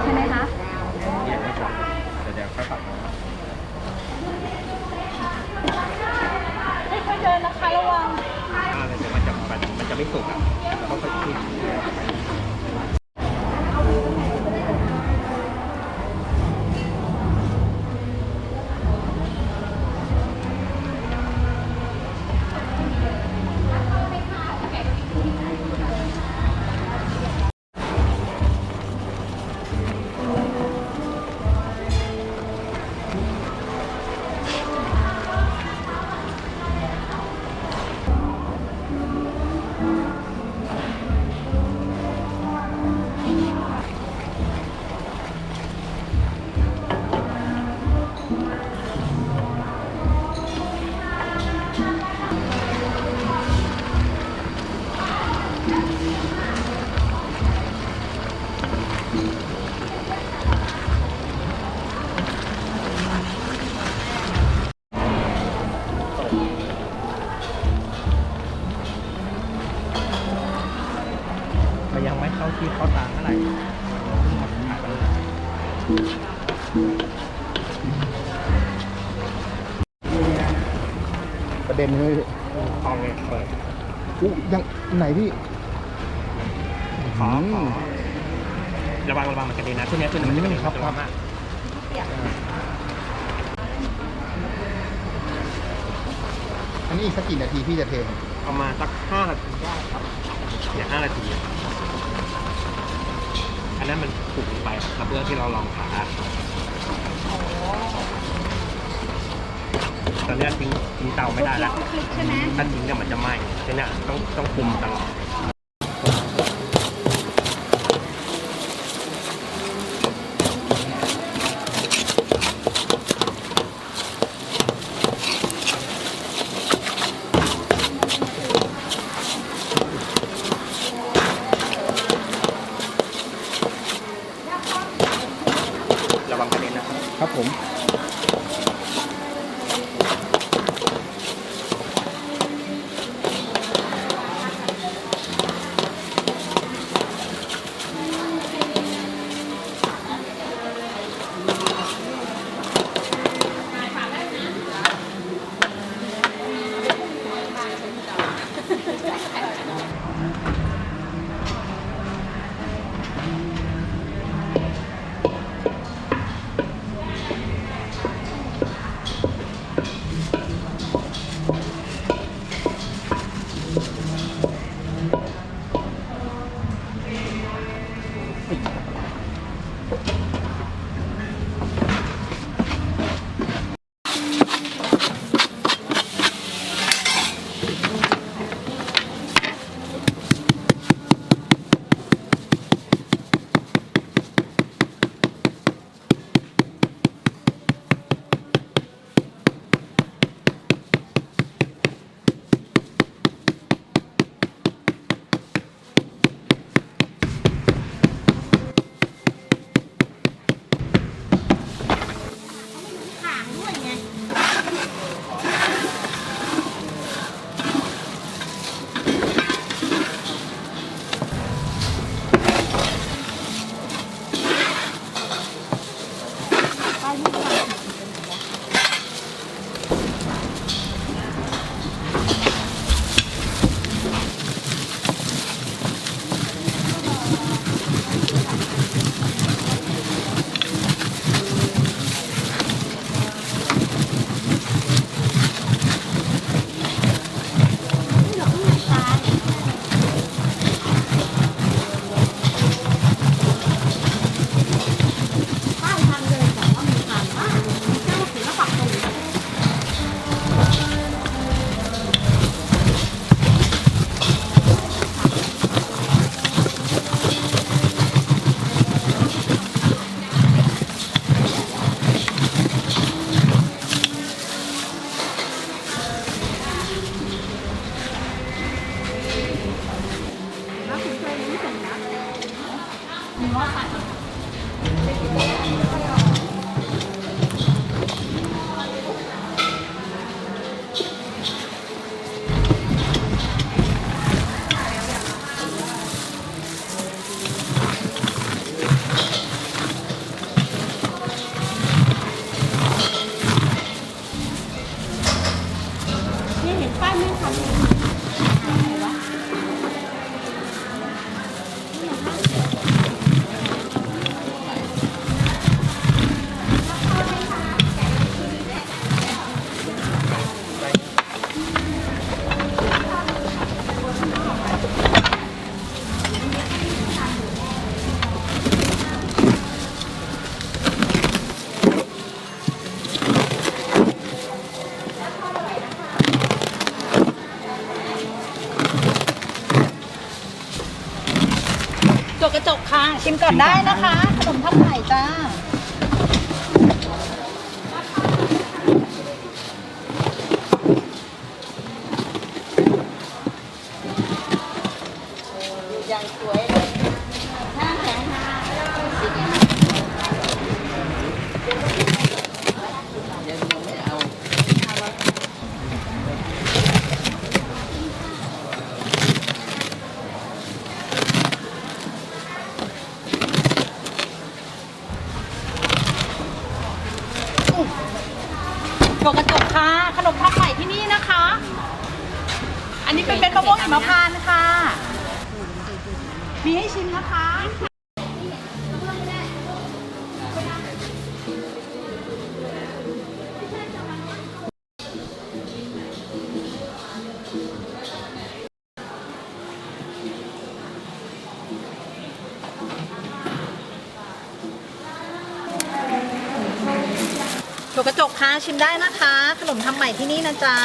ใช่ไหมคะเนี่ยไม่ก่อนเดี๋ยวค่อยปรับนะค่อยๆเดินนะคะระวังอะไรเดี๋ยวมันจะไม่สุกอ่ะแล้วก็ค่อยขึ้นยังไม่เข้าที่เข้าทางเท่าไหร่ประเด็นเลยคลองเนี่ยเปิดยังไหนพี่ขอระวังมันกระเด็นนะช่วงนี้มันจะกระเด็นครับมากอันนี้อีกสักกี่นาทีพี่จะเทประมาณสัก5 นาทีได้ครับเนี่ย5 นาทีอันนั้นมันถูกไปกระเบื้องที่เราลองขาตอนนี้ทิ้งเตาไม่ได้แล้วถ้าทิ้งเนี่ยมันจะไหม้ฉะนั้นต้องคุมตลอดระวังกระเด็นนะครับครับผม นี่เห็นป้ายไหมคะอะไรวะ จกกระจกค่ะ ชิมก่อนได้นะคะ ขนมทับไข่จ้า อย่างสวยเลยจกกระจกค่ะ ขนมทับไข่ที่นี่นะคะ อันนี้เป็นมะม่วงหิมพานต์ค่ะ มีให้ชิมนะคะ จกกระจกค่ะชิมได้นะคะ ขนมทำใหม่ที่นี่นะจ๊ะ